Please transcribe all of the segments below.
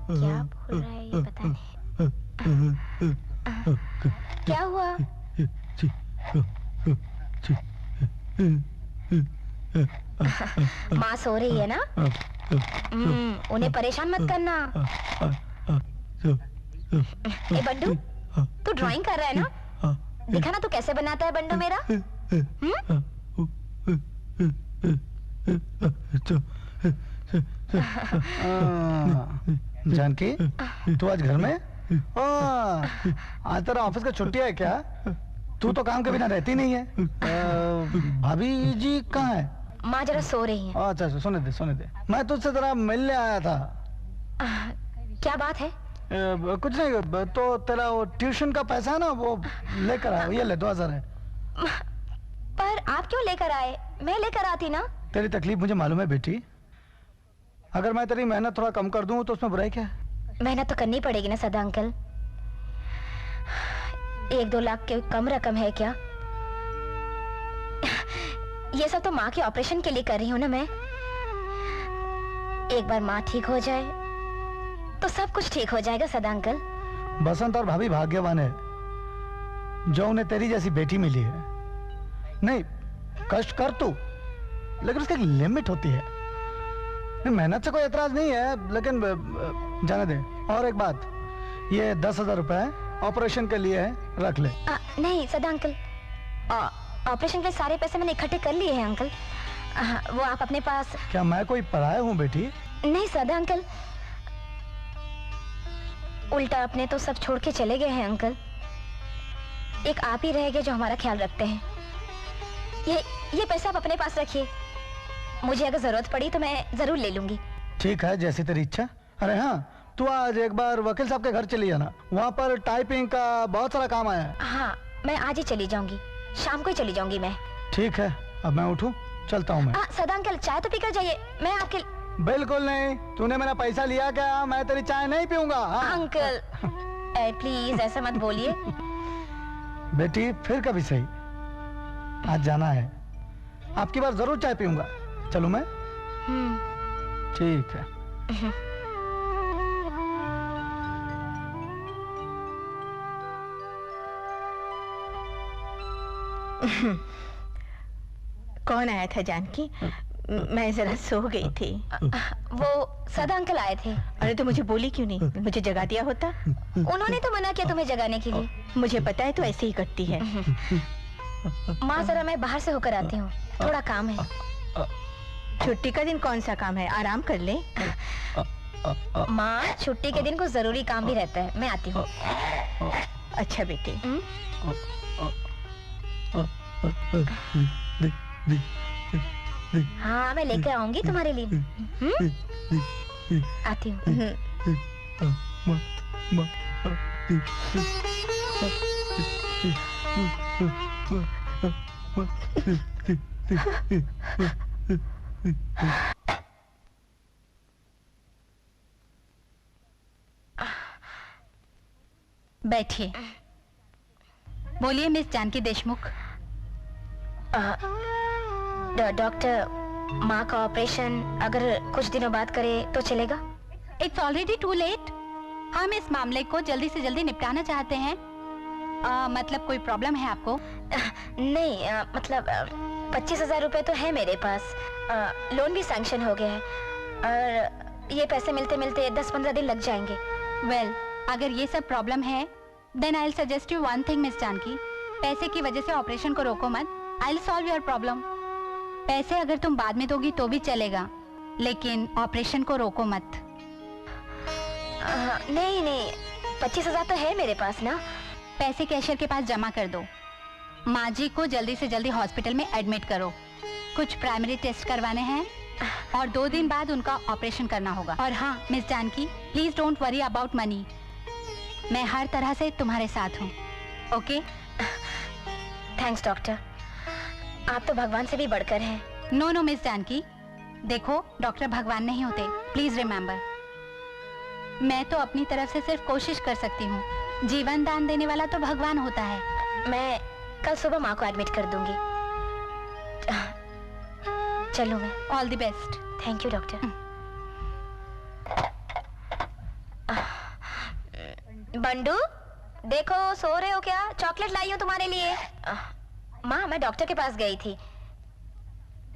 क्या बोल रहा है ये पता नहीं। क्या हुआ? माँ सो रही है ना? उन्हें परेशान मत करना। ए बंडू, तू ड्राइंग कर रहा है ना? दिखा ना तू कैसे बनाता है बंडू मेरा। जानकी, तू आज घर में? आज तेरा ऑफिस का छुट्टी है क्या? तू तो काम के बिना रहती नहीं है। भाभी जी कहाँ है? माँ जरा सो रही है। अच्छा, सोने दे। मैं तुझसे जरा मिलने आया था। क्या बात है? कुछ नहीं, तो तेरा वो ट्यूशन का पैसा है ना, वो लेकर आया। ये ले 2000 है। पर आप क्यों लेकर आए? मैं लेकर आती ना। तेरी तकलीफ मुझे मालूम है बेटी। अगर मैं तेरी मेहनत थोड़ा कम कर दूं तो उसमें बुराई क्या है? मेहनत तो करनी पड़ेगी ना सदा अंकल। 1-2 लाख के कम रकम है क्या? ये सब तो माँ के ऑपरेशन के लिए कर रही हूँ ना मैं। एक बार माँ ठीक हो जाए तो सब कुछ ठीक हो जाएगा सदा अंकल। बसंत और भाभी भाग्यवान है जो उन्हें तेरी जैसी बेटी मिली है। नहीं, कष्ट कर तू, लेकिन उसकी एक लिमिट होती है। मेहनत से कोई एतराज नहीं है, लेकिन जाने दे। और एक बात, ये 10,000 रुपए ऑपरेशन के लिए है, रख ले। नहीं सदा अंकल, ऑपरेशन के सारे पैसे मैंने इकट्ठे कर लिए हैं अंकल। वो आप अपने पास। क्या मैं कोई पराया हूँ बेटी? नहीं सदा अंकल, उल्टा अपने तो सब छोड़ के चले गए हैं अंकल। एक आप ही रह गए जो हमारा ख्याल रखते हैं। ये पैसा आप अपने पास रखिए, मुझे अगर जरूरत पड़ी तो मैं जरूर ले लूंगी। ठीक है, जैसी तेरी इच्छा। अरे हाँ, तू आज एक बार वकील साहब के घर चली जाना, वहाँ पर टाइपिंग का बहुत सारा काम आया है। हाँ, मैं आज ही चली जाऊंगी, शाम को ही चली जाऊंगी मैं। ठीक है, अब मैं उठूं? चलता हूँ मैं। सदा अंकल, चाय तो पीकर जाइए, मैं आपके। बिल्कुल नहीं, तूने मेरा पैसा लिया क्या? मैं तेरी चाय नहीं पीऊंगा। अंकल प्लीज ऐसा मत बोलिए। बेटी फिर कभी सही, आज जाना है, आपकी बार जरूर चाय पीऊंगा। चलूं मैं? ठीक है। कौन आया था जानकी? मैं जरा सो गई थी। वो सदा अंकल आए थे। अरे तो मुझे बोली क्यों नहीं? मुझे जगा दिया होता। उन्होंने तो मना किया तुम्हें जगाने के लिए। मुझे पता है, तो ऐसे ही करती है। माँ जरा मैं बाहर से होकर आती हूँ, थोड़ा काम है। छुट्टी का दिन कौन सा काम है? आराम कर ले। माँ, छुट्टी के दिन कुछ जरूरी काम भी रहता है, मैं आती हूँ। अच्छा बेटी। हाँ, मैं लेकर आऊंगी तुम्हारे लिए। आती हूँ। बैठिए। बोलिए मिस जानकी देशमुख। डॉक्टर, माँ का ऑपरेशन अगर कुछ दिनों बाद करे तो चलेगा? It's already too late. हम इस मामले को जल्दी से जल्दी निपटाना चाहते हैं। मतलब कोई प्रॉब्लम है आपको? नहीं, मतलब 25,000 रुपए तो है मेरे पास। लोन भी सैंक्शन हो गया है और ये पैसे मिलते मिलते 10-15 दिन लग जाएंगे। वेल, अगर ये सब प्रॉब्लम है then I will suggest you one thing miss Janki. पैसे की वजह से ऑपरेशन को रोको मत। I will solve your problem. पैसे अगर तुम बाद में दोगी तो भी चलेगा, लेकिन ऑपरेशन को रोको मत। नहीं, 25,000 तो है मेरे पास ना। पैसे कैशियर के पास जमा कर दो। माँ जी को जल्दी से जल्दी हॉस्पिटल में एडमिट करो। कुछ प्राइमरी टेस्ट करवाने हैं और 2 दिन बाद उनका ऑपरेशन करना होगा। और हाँ miss Janki, please don't worry about money. मैं हर तरह से तुम्हारे साथ हूँ। ओके? थैंक्स डॉक्टर, आप तो भगवान से भी बढ़कर हैं। नो मिस जानकी, देखो डॉक्टर भगवान नहीं होते, प्लीज रिमेम्बर। मैं तो अपनी तरफ से सिर्फ कोशिश कर सकती हूँ। जीवन दान देने वाला तो भगवान होता है। मैं कल सुबह माँ को एडमिट कर दूंगी। चलो मैं। All the best. Thank you doctor. Bandu, देखो सो रहे हो क्या? चॉकलेट लाई हूँ तुम्हारे लिए। माँ, मैं डॉक्टर के पास गई थी।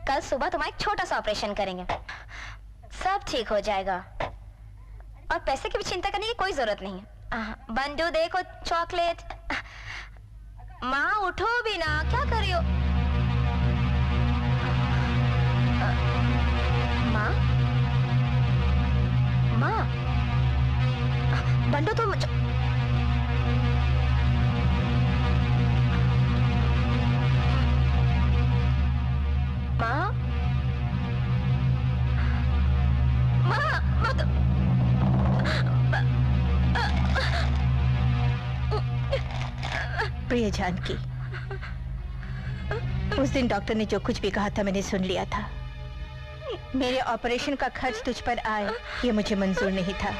कल सुबह तुम्हारा एक छोटा सा ऑपरेशन करेंगे, सब ठीक हो जाएगा और पैसे की भी चिंता करने की कोई जरूरत नहीं है। बंडू देखो चॉकलेट। माँ उठो भी ना, क्या कर रही हो? माँ, माँ, बंडू तुम माँ, माँ, माँ तो प्रिय जानकी, उस दिन डॉक्टर ने जो कुछ भी कहा था मैंने सुन लिया था। मेरे ऑपरेशन का खर्च तुझ पर आए ये मुझे मंजूर नहीं था।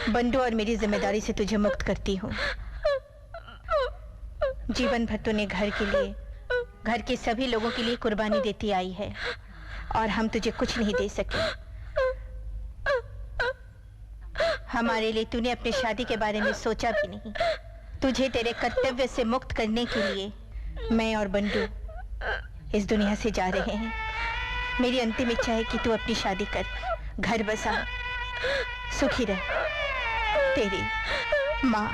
बंडू और मेरी जिम्मेदारी से तुझे मुक्त करती हूँ। जीवन भर तूने घर के लिए, घर के सभी लोगों के लिए कुर्बानी देती आई है और हम तुझे कुछ नहीं दे सके। हमारे लिए तूने अपनी शादी के बारे में सोचा भी नहीं। तुझे तेरे कर्तव्य से मुक्त करने के लिए मैं और बंडू इस दुनिया से जा रहे हैं। मेरी अंतिम इच्छा है कि तू अपनी शादी कर, घर बसा, सुखी रह। तेरी माँ।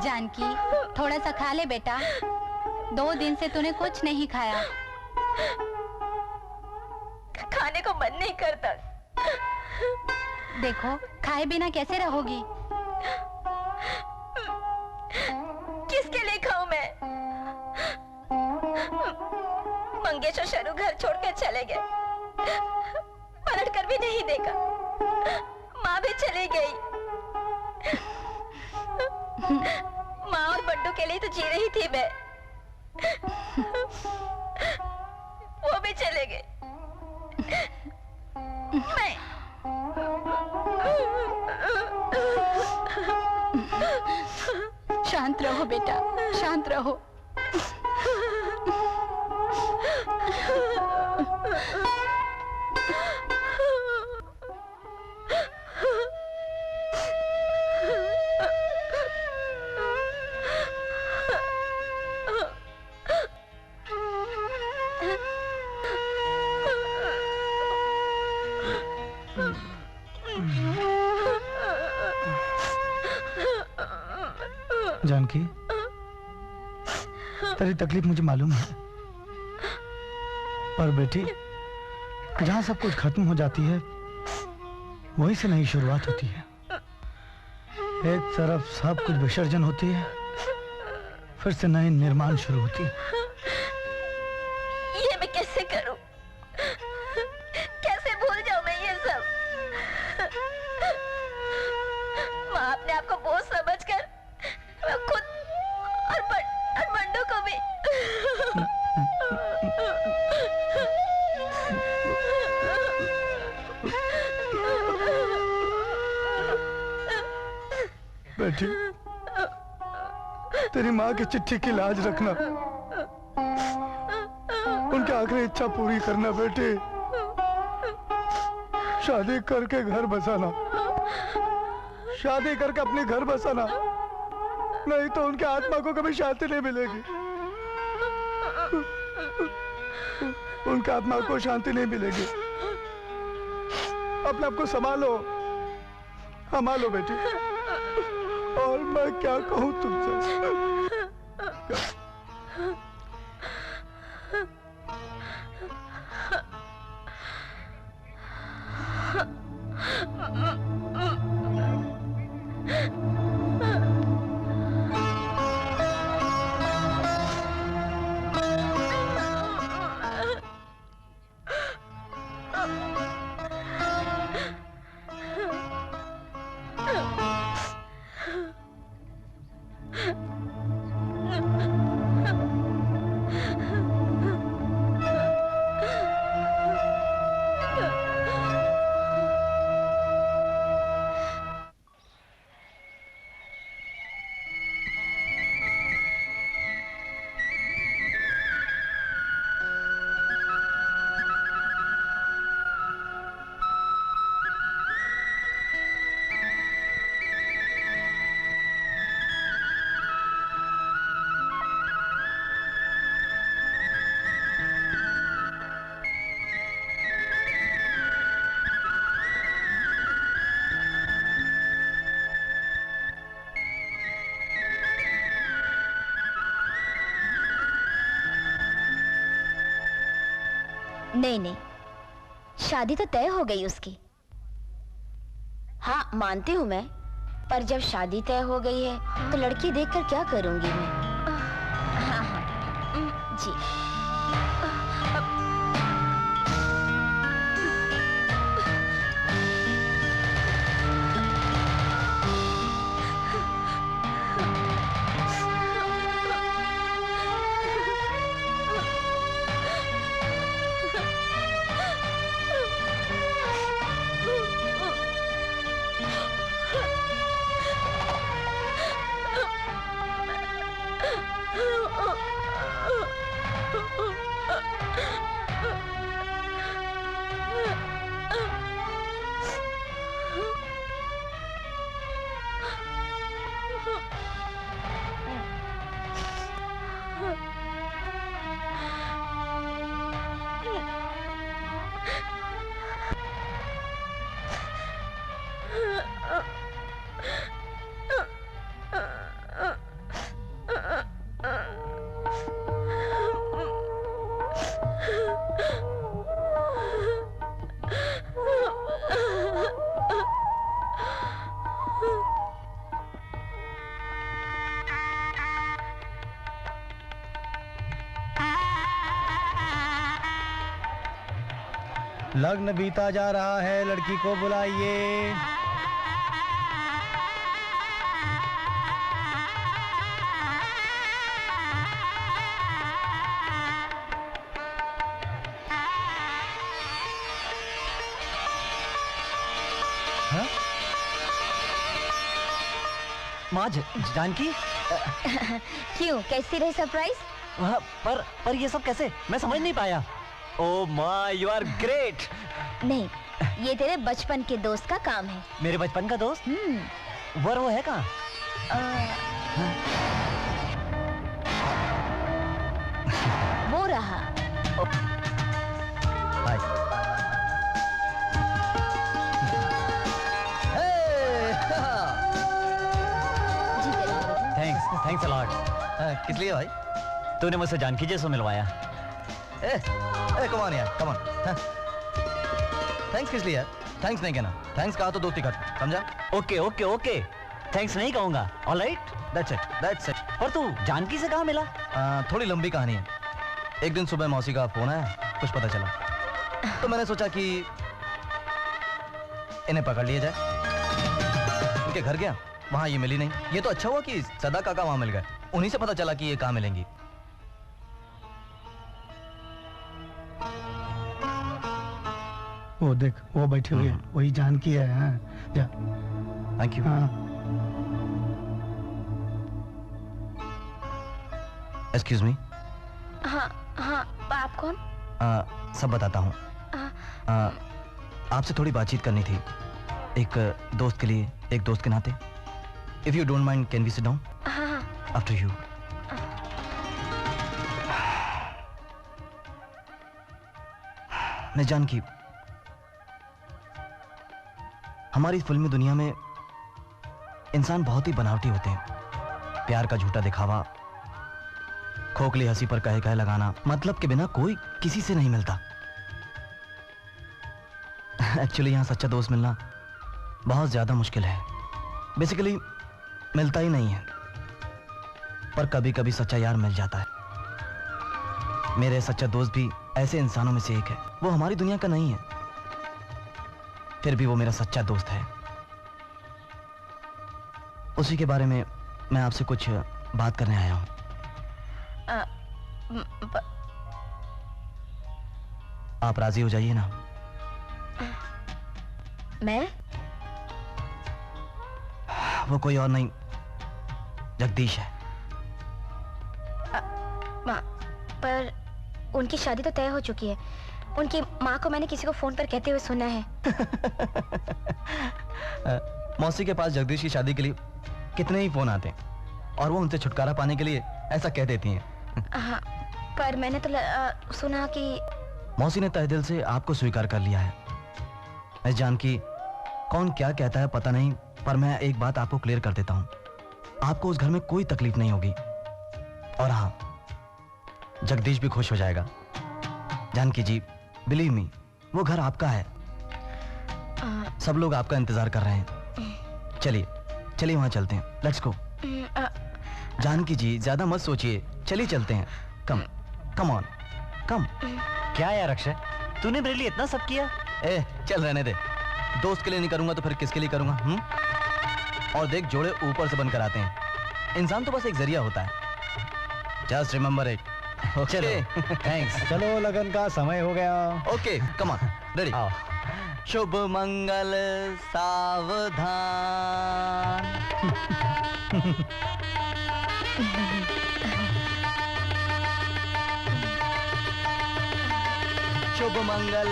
जानकी, थोड़ा सा खा ले बेटा। 2 दिन से तूने कुछ नहीं खाया। खाने को मन नहीं करता। देखो, खाए बिना कैसे रहोगी? किसके लिए खाऊं मैं? मंगेश और शरू घर छोड़कर चले गए, पलट कर भी नहीं देखा। माँ भी चली गई। माँ और बंडू के लिए तो जी रही थी मैं, वो भी चले गए। मैं शांत रहो बेटा, शांत रहो। जानकी, तेरी तकलीफ मुझे मालूम है, पर बेटी, जहाँ सब कुछ खत्म हो जाती है वहीं से नई शुरुआत होती है। एक तरफ सब कुछ विसर्जन होती है, फिर से नई निर्माण शुरू होती है। ये मैं कैसे करूं? कैसे भूल जाऊं मैं ये सब? माँ अपने आप को बोझ समझकर मैं खुद और बंडू को भी। बेटी, तेरी माँ की चिट्ठी की लाज रखना, उनकी आखिरी इच्छा पूरी करना। बेटी, शादी करके घर बसाना, शादी करके अपने घर बसाना, नहीं तो उनके आत्मा को कभी शांति नहीं मिलेगी। उनके आत्मा को शांति नहीं मिलेगी। अपने आप को संभालो, संभालो बेटी। और मैं क्या कहूँ तुमसे? नहीं नहीं, शादी तो तय हो गई उसकी। हाँ मानती हूँ मैं, पर जब शादी तय हो गई है तो लड़की देखकर क्या करूंगी मैं। हाँ हाँ जी। लग्न बीता जा रहा है, लड़की को बुलाइए। हाँ? माँ जानकी। क्यों, कैसी रही सरप्राइज? पर ये सब कैसे, मैं समझ नहीं पाया। Oh my, you are great. नहीं, ये तेरे बचपन के दोस्त का काम है। मेरे बचपन का दोस्त? वो है कहाँ? वो रहा। हाय। Thanks a lot. किस लिए भाई? तूने मुझसे जानकी जी से मिलवाया। कम ऑन यार, कम ऑन। थैंक्स किस लिए यार? थैंक्स नहीं कहना, थैंक्स कहा तो दोस्ती कर, समझा? ओके ओके ओके, थैंक्स नहीं कहूंगा। Alright, that's it. पर तू जानकी से कहाँ मिला? थोड़ी लंबी कहानी है। एक दिन सुबह मौसी का फोन आया, कुछ पता चला, तो मैंने सोचा कि इन्हें पकड़ लिया जाए। उनके घर गया, वहां ये मिली नहीं। ये तो अच्छा हुआ कि सदा काका वहां मिल गए, उन्हीं से पता चला कि ये कहाँ मिलेंगी। वो देख, वो बैठी हुई है, वही जानकी है। हाँ, जा। Thank you. हाँ। Excuse me. हाँ हाँ, आप कौन? सब बताता हूँ। आपसे थोड़ी बातचीत करनी थी, एक दोस्त के लिए, एक दोस्त के नाते। If you don't mind, can we sit down? हाँ हाँ। After you. मैं जानकी, हमारी फिल्मी दुनिया में इंसान बहुत ही बनावटी होते हैं। प्यार का झूठा दिखावा, खोखली हंसी पर कहे कहे लगाना, मतलब के बिना कोई किसी से नहीं मिलता। एक्चुअली यहाँ सच्चा दोस्त मिलना बहुत ज्यादा मुश्किल है। बेसिकली मिलता ही नहीं है, पर कभी कभी सच्चा यार मिल जाता है। मेरे सच्चा दोस्त भी ऐसे इंसानों में से एक है। वो हमारी दुनिया का नहीं है, फिर भी वो मेरा सच्चा दोस्त है। उसी के बारे में मैं आपसे कुछ बात करने आया हूं। आप राजी हो जाइए ना। मैं? वो कोई और नहीं, जगदीश है। पर उनकी शादी तो तय हो चुकी है। उनकी माँ को मैंने किसी को फोन पर कहते हुए सुना है। मौसी के पास जगदीश की शादी के लिए कितने ही फोन आते हैं और वो उनसे छुटकारा पाने के लिए ऐसा कह देती हैं। हाँ, पर मैंने तो सुना कि मौसी ने तहे दिल से आपको स्वीकार कर लिया है। मैं जानकी, कौन क्या कहता है पता नहीं, पर मैं एक बात आपको क्लियर कर देता हूँ, आपको उस घर में कोई तकलीफ नहीं होगी। और हाँ, जगदीश भी खुश हो जाएगा। जानकी जी, बिलीव मी, वो घर आपका है। सब लोग आपका इंतजार कर रहे हैं। चलिए चलिए वहां चलते हैं। Let's go. जानकी जी ज्यादा मत सोचिए, चलिए चलते हैं। कम कम ऑन कम। क्या यार अक्षय, तूने मेरे लिए इतना सब किया। ए चल रहने दे, दोस्त के लिए नहीं करूंगा तो फिर किसके लिए करूंगा? और देख, जोड़े ऊपर से बनकर आते हैं, इंसान तो बस एक जरिया होता है। Just remember it. चलो थैंक्स। चलो लगन का समय हो गया। Okay come on, ready. आओ। शुभ मंगल सावधान। शुभ मंगल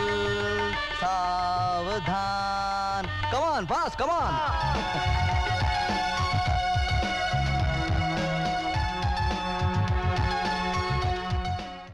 सावधान। Come on fast, come on.